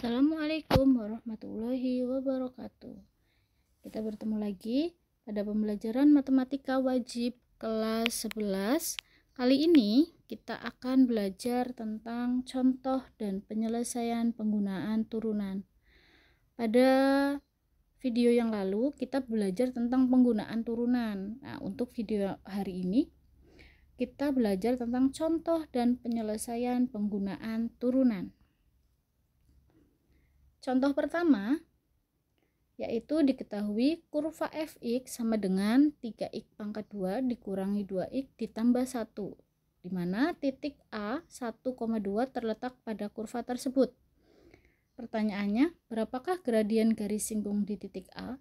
Assalamualaikum warahmatullahi wabarakatuh. Kita bertemu lagi pada pembelajaran matematika wajib kelas 11. Kali ini kita akan belajar tentang contoh dan penyelesaian penggunaan turunan. Pada video yang lalu kita belajar tentang penggunaan turunan. Nah, untuk video hari ini kita belajar tentang contoh dan penyelesaian penggunaan turunan. Contoh pertama yaitu diketahui kurva fx sama dengan 3x pangkat 2 dikurangi 2x ditambah 1, di mana titik A 1,2 terletak pada kurva tersebut. Pertanyaannya, berapakah gradien garis singgung di titik A?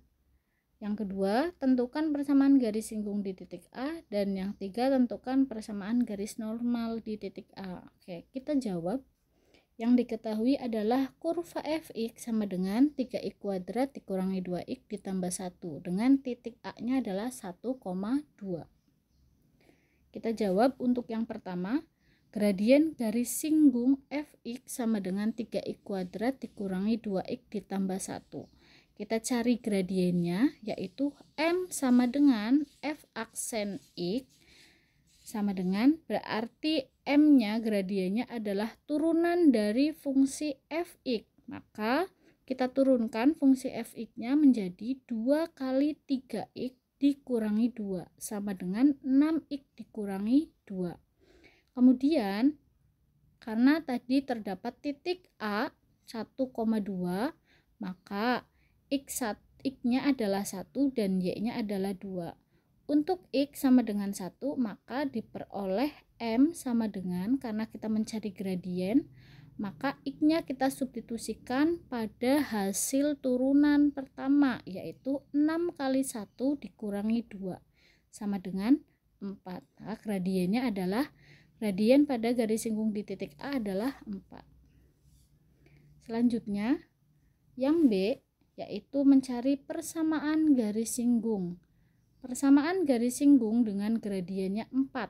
Yang kedua, tentukan persamaan garis singgung di titik A, dan yang ketiga, tentukan persamaan garis normal di titik A. Oke, kita jawab. Yang diketahui adalah kurva fx sama dengan 3x kuadrat dikurangi 2x ditambah 1, dengan titik A-nya adalah 1,2. Kita jawab untuk yang pertama, gradien garis singgung fx sama dengan 3x kuadrat dikurangi 2x ditambah 1. Kita cari gradiennya, yaitu m sama dengan f aksen x sama dengan, berarti m-nya gradiennya adalah turunan dari fungsi fx. Maka kita turunkan fungsi fx-nya menjadi 2 kali 3x dikurangi 2 sama dengan 6x dikurangi 2. Kemudian karena tadi terdapat titik A 1,2, maka x-nya adalah 1 dan y-nya adalah 2. Untuk x sama dengan 1, maka diperoleh m sama dengan, karena kita mencari gradien, maka x-nya kita substitusikan pada hasil turunan pertama, yaitu 6 kali 1 dikurangi 2 sama dengan 4. Maka gradiennya adalah, gradien pada garis singgung di titik A adalah 4. Selanjutnya, yang B, yaitu mencari persamaan garis singgung. Persamaan garis singgung dengan gradiennya 4.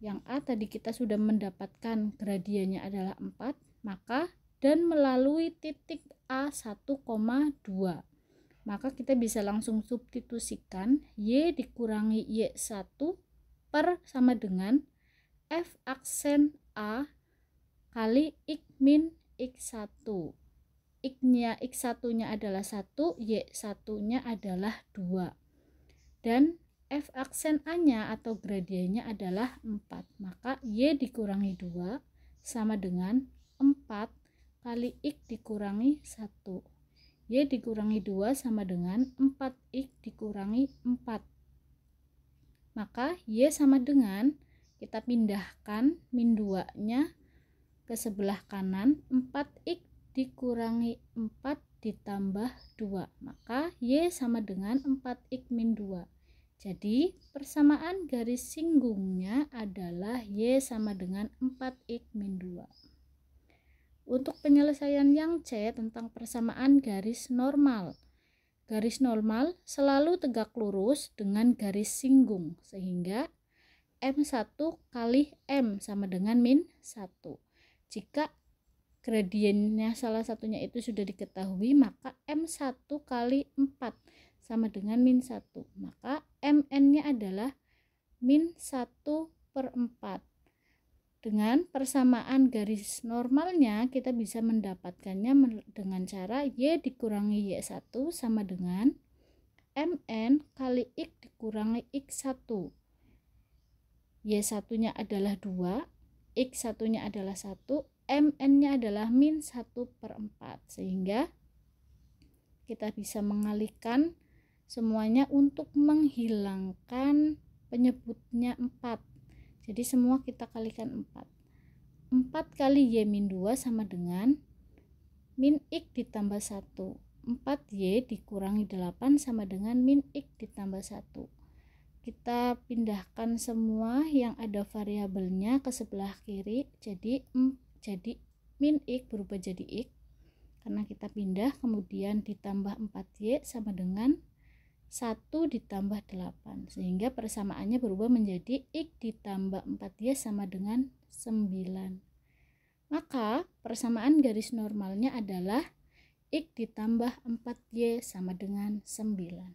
Yang A tadi kita sudah mendapatkan gradiennya adalah 4, maka dan melalui titik A 1,2. Maka kita bisa langsung substitusikan y dikurangi y1 per sama dengan f aksen A kali x min x1. X1-nya adalah 1, y1-nya adalah 2. Dan f aksen A-nya atau gradiennya adalah 4. Maka y dikurangi 2 sama dengan 4 kali x dikurangi 1. Y dikurangi 2 sama dengan 4x dikurangi 4. Maka y sama dengan, kita pindahkan min 2-nya ke sebelah kanan, 4x dikurangi 4 ditambah 2, maka y sama dengan 4x min 2. Jadi persamaan garis singgungnya adalah y sama dengan 4x min 2. Untuk penyelesaian yang C tentang persamaan garis normal. Garis normal selalu tegak lurus dengan garis singgung, sehingga m1 kali m sama dengan min 1. Jika gradiennya salah satunya itu sudah diketahui, maka m1 kali 4 sama dengan min 1. Maka mn-nya adalah min 1/4. Dengan persamaan garis normalnya, kita bisa mendapatkannya dengan cara y dikurangi y1 sama dengan mn kali x dikurangi x1. Y1-nya adalah 2, x1-nya adalah 1, mn-nya adalah min 1/4, sehingga kita bisa mengalihkan semuanya untuk menghilangkan penyebutnya 4. Jadi semua kita kalikan 4. 4 kali y min 2 sama dengan min x ditambah 1. 4y dikurangi 8 sama dengan min x ditambah 1. Kita pindahkan semua yang ada variabelnya ke sebelah kiri, jadi min x berubah jadi x karena kita pindah, kemudian ditambah 4y sama dengan 1 ditambah 8, sehingga persamaannya berubah menjadi x ditambah 4y sama dengan 9. Maka persamaan garis normalnya adalah X ditambah 4Y sama dengan 9.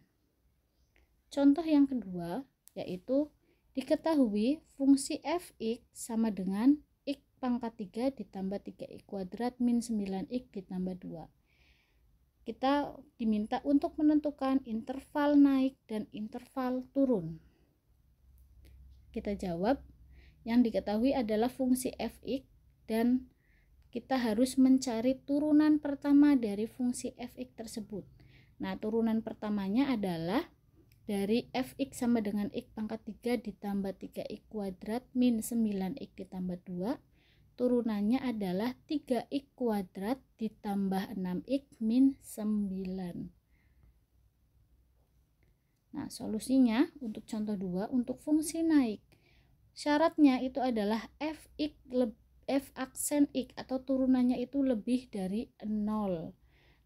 Contoh yang kedua yaitu diketahui fungsi fx sama dengan x pangkat 3 ditambah 3x kuadrat min 9x ditambah 2. Kita diminta untuk menentukan interval naik dan interval turun. Kita jawab, yang diketahui adalah fungsi fx dan kita harus mencari turunan pertama dari fungsi fx tersebut. Nah, turunan pertamanya adalah dari fx sama dengan x pangkat 3 ditambah 3x kuadrat min 9x ditambah 2. Turunannya adalah 3x kuadrat ditambah 6x min 9. Nah, solusinya untuk contoh 2 untuk fungsi naik. Syaratnya itu adalah f aksen x atau turunannya itu lebih dari 0.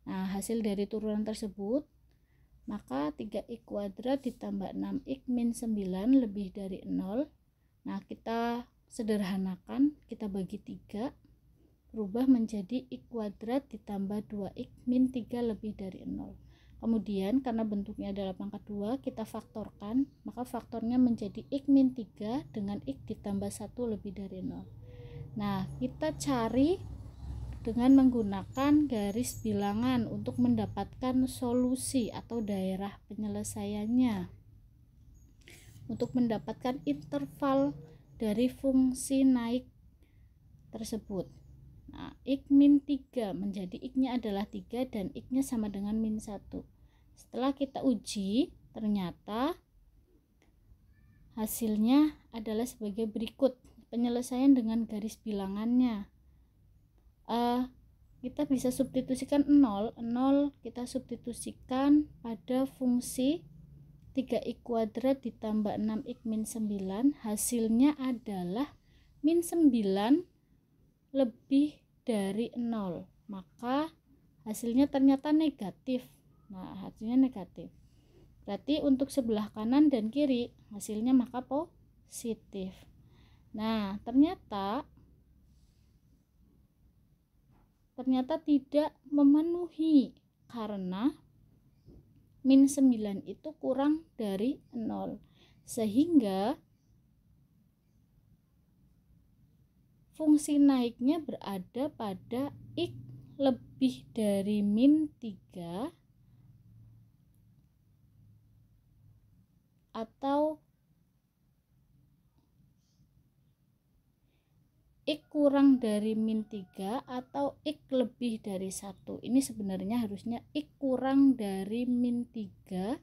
Nah, hasil dari turunan tersebut maka 3x kuadrat ditambah 6x min 9 lebih dari 0. Nah, kita sederhanakan, kita bagi 3, berubah menjadi x kuadrat ditambah 2x min 3 lebih dari 0. Kemudian karena bentuknya adalah pangkat 2, kita faktorkan, maka faktornya menjadi x min 3 dengan x ditambah 1 lebih dari 0. Nah, kita cari dengan menggunakan garis bilangan untuk mendapatkan solusi atau daerah penyelesaiannya. Untuk mendapatkan interval dari fungsi naik tersebut. Nah, x min 3 menjadi x-nya adalah 3 dan x-nya sama dengan min 1. Setelah kita uji, ternyata hasilnya adalah sebagai berikut. Penyelesaian dengan garis bilangannya. Kita bisa substitusikan 0 kita substitusikan pada fungsi 3x kuadrat ditambah 6x min 9, hasilnya adalah min 9 lebih dari 0, maka hasilnya ternyata negatif. Nah, hasilnya negatif, berarti untuk sebelah kanan dan kiri hasilnya maka positif. Nah, ternyata tidak memenuhi karena min 9 itu kurang dari 0, sehingga fungsi naiknya berada pada x lebih dari min 3 atau x kurang dari min 3 atau x lebih dari 1. Ini sebenarnya harusnya x kurang dari min 3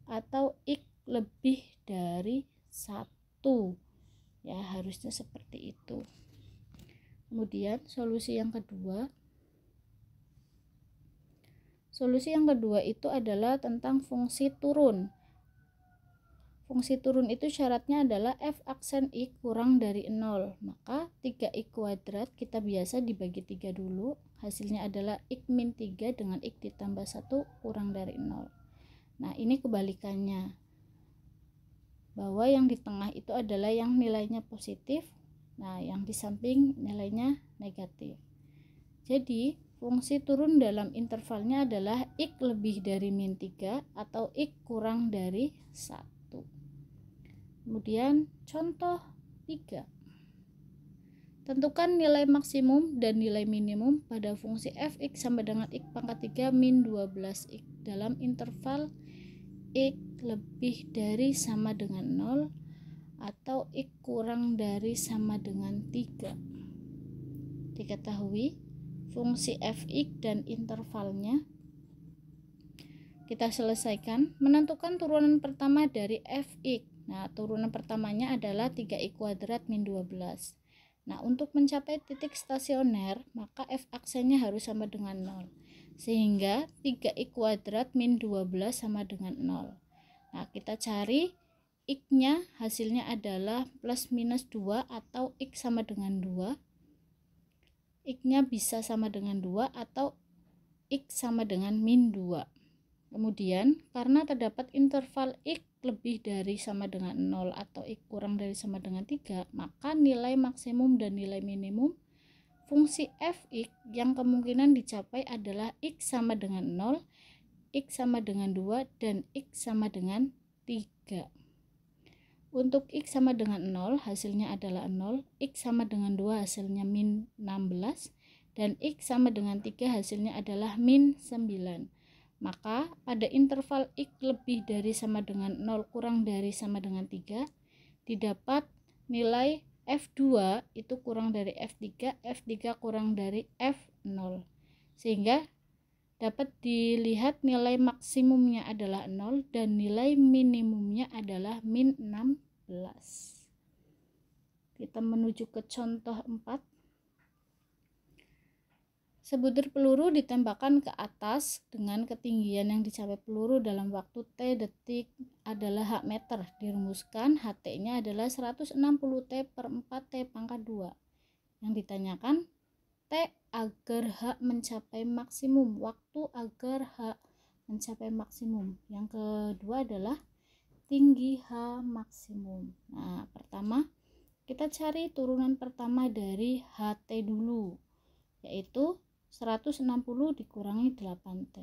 atau x lebih dari 1. Ya, harusnya seperti itu. Kemudian solusi yang kedua. Solusi yang kedua itu adalah tentang fungsi turun. Fungsi turun itu syaratnya adalah f aksen x kurang dari 0. Maka 3x kuadrat kita biasa dibagi 3 dulu. Hasilnya adalah x min 3 dengan x ditambah 1 kurang dari 0. Nah, ini kebalikannya. Bahwa yang di tengah itu adalah yang nilainya positif. Nah, yang di samping nilainya negatif. Jadi, fungsi turun dalam intervalnya adalah x lebih dari min 3 atau x kurang dari 1. Kemudian contoh 3. Tentukan nilai maksimum dan nilai minimum pada fungsi fx sama dengan x pangkat 3 min 12x dalam interval x lebih dari sama dengan 0 atau x kurang dari sama dengan 3. Diketahui fungsi fx dan intervalnya. Kita selesaikan menentukan turunan pertama dari fx. Nah, turunan pertamanya adalah 3x kuadrat min 12. Nah, untuk mencapai titik stasioner, maka f aksennya harus sama dengan 0. Sehingga 3x kuadrat min 12 sama dengan 0. Nah, kita cari x-nya, hasilnya adalah plus minus 2 atau x sama dengan 2. X-nya bisa sama dengan 2 atau x sama dengan min 2. Kemudian, karena terdapat interval x lebih dari sama dengan 0 atau x kurang dari sama dengan 3, maka nilai maksimum dan nilai minimum fungsi fx yang kemungkinan dicapai adalah x sama dengan 0, x sama dengan 2, dan x sama dengan 3. Untuk x sama dengan 0 hasilnya adalah 0, x sama dengan 2 hasilnya min 16, dan x sama dengan 3 hasilnya adalah min 9. Maka pada interval x lebih dari sama dengan 0 kurang dari sama dengan 3 didapat nilai F2 itu kurang dari F3, F3 kurang dari F0. Sehingga dapat dilihat nilai maksimumnya adalah 0 dan nilai minimumnya adalah min 16. Kita menuju ke contoh 4. Sebutir peluru ditembakkan ke atas dengan ketinggian yang dicapai peluru dalam waktu T detik adalah H meter. Dirumuskan HT-nya adalah 160 T per 4 T pangkat 2. Yang ditanyakan T agar H mencapai maksimum, waktu agar H mencapai maksimum. Yang kedua adalah tinggi H maksimum. Nah, pertama kita cari turunan pertama dari HT dulu, yaitu 160 dikurangi 8T.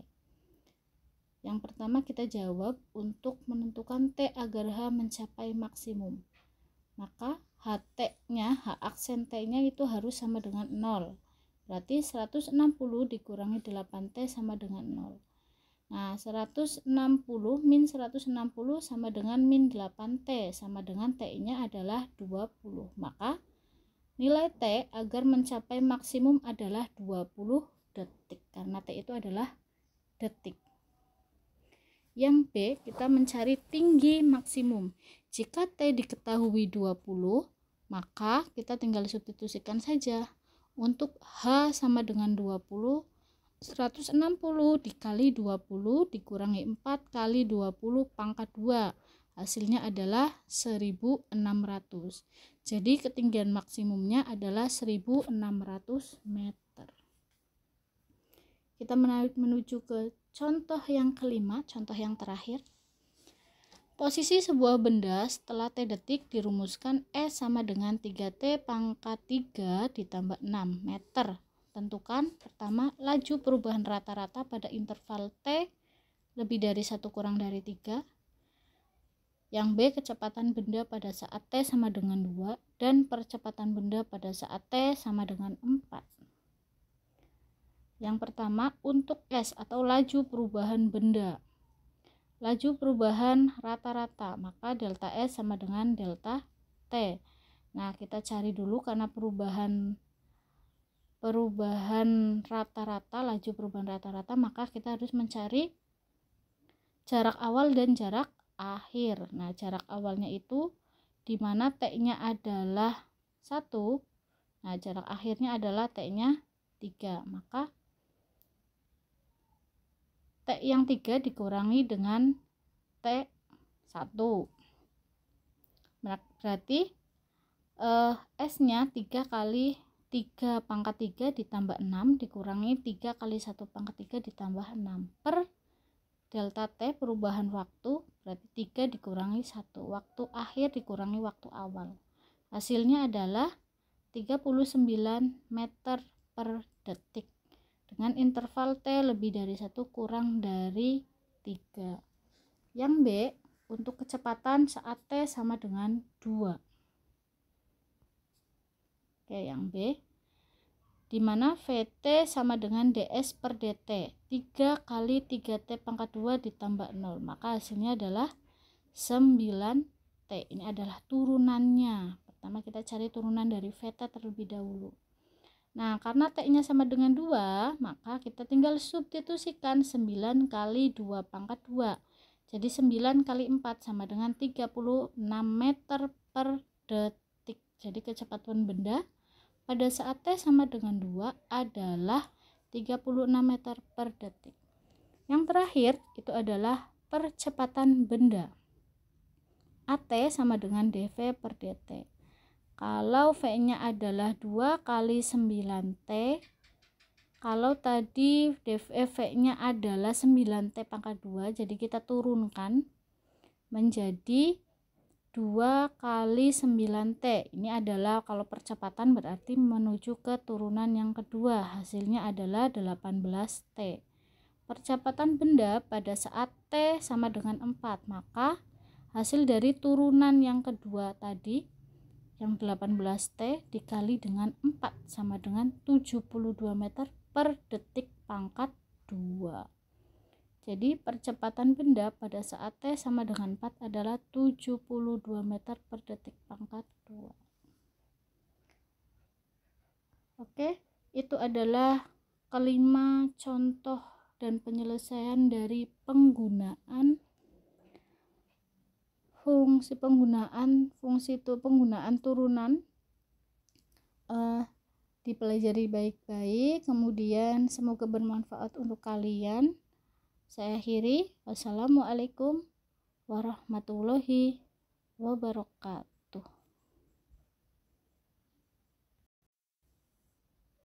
Yang pertama kita jawab untuk menentukan T agar H mencapai maksimum. Maka HT-nya, H aksen T-nya itu harus sama dengan 0. Berarti 160 dikurangi 8T sama dengan 0. Nah, 160 min 160 sama dengan min 8T sama dengan T-nya adalah 20. Maka nilai T agar mencapai maksimum adalah 20 detik karena T itu adalah detik. Yang B, kita mencari tinggi maksimum. Jika T diketahui 20, maka kita tinggal substitusikan saja. Untuk H sama dengan 20, 160 dikali 20 dikurangi 4 kali 20 pangkat 2. Hasilnya adalah 1600. Jadi ketinggian maksimumnya adalah 1600 meter. Kita menuju ke contoh yang kelima, contoh yang terakhir. Posisi sebuah benda setelah T detik dirumuskan E sama dengan 3T pangkat 3 ditambah 6 meter. Tentukan pertama laju perubahan rata-rata pada interval T lebih dari 1 kurang dari 3. Yang B, kecepatan benda pada saat T sama dengan 2 dan percepatan benda pada saat T sama dengan 4. Yang pertama untuk S atau laju perubahan benda. Laju perubahan rata-rata, maka delta S sama dengan delta T. Nah, kita cari dulu karena perubahan rata-rata, laju perubahan rata-rata, maka kita harus mencari jarak awal dan jarak akhir. Nah, jarak awalnya itu di mana T-nya adalah 1. Nah, jarak akhirnya adalah T-nya 3. Maka T yang 3 dikurangi dengan T1. Berarti S-nya 3 kali 3 pangkat 3 ditambah 6 dikurangi 3 kali 1 pangkat 3 ditambah 6 per delta T perubahan waktu, berarti 3 dikurangi 1, waktu akhir dikurangi waktu awal. Hasilnya adalah 39 meter per detik dengan interval T lebih dari 1 kurang dari 3. Yang B, untuk kecepatan saat T sama dengan 2. Oke, yang B, di mana VT sama dengan DS per DT, 3 kali 3T pangkat 2 ditambah 0, maka hasilnya adalah 9T. Ini adalah turunannya. Pertama kita cari turunan dari VT terlebih dahulu. Nah, karena T-nya sama dengan 2, maka kita tinggal substitusikan 9 kali 2 pangkat 2. Jadi 9 kali 4 sama dengan 36 meter per detik. Jadi kecepatan benda pada saat T sama dengan 2 adalah 36 meter per detik. Yang terakhir itu adalah percepatan benda. AT sama dengan dV per dt. Kalau V-nya adalah 2 kali 9T, kalau tadi V-nya adalah 9T pangkat 2, jadi kita turunkan menjadi 2 kali 9T. Ini adalah kalau percepatan berarti menuju ke turunan yang kedua. Hasilnya adalah 18T. Percepatan benda pada saat T sama dengan 4. Maka hasil dari turunan yang kedua tadi yang 18T dikali dengan 4 sama dengan 72 meter per detik pangkat 2. Jadi percepatan benda pada saat T sama dengan 4 adalah 72 meter per detik pangkat 2. Oke, itu adalah kelima contoh dan penyelesaian dari penggunaan penggunaan turunan. Dipelajari baik-baik, kemudian semoga bermanfaat untuk kalian. Saya akhiri. Wassalamualaikum warahmatullahi wabarakatuh.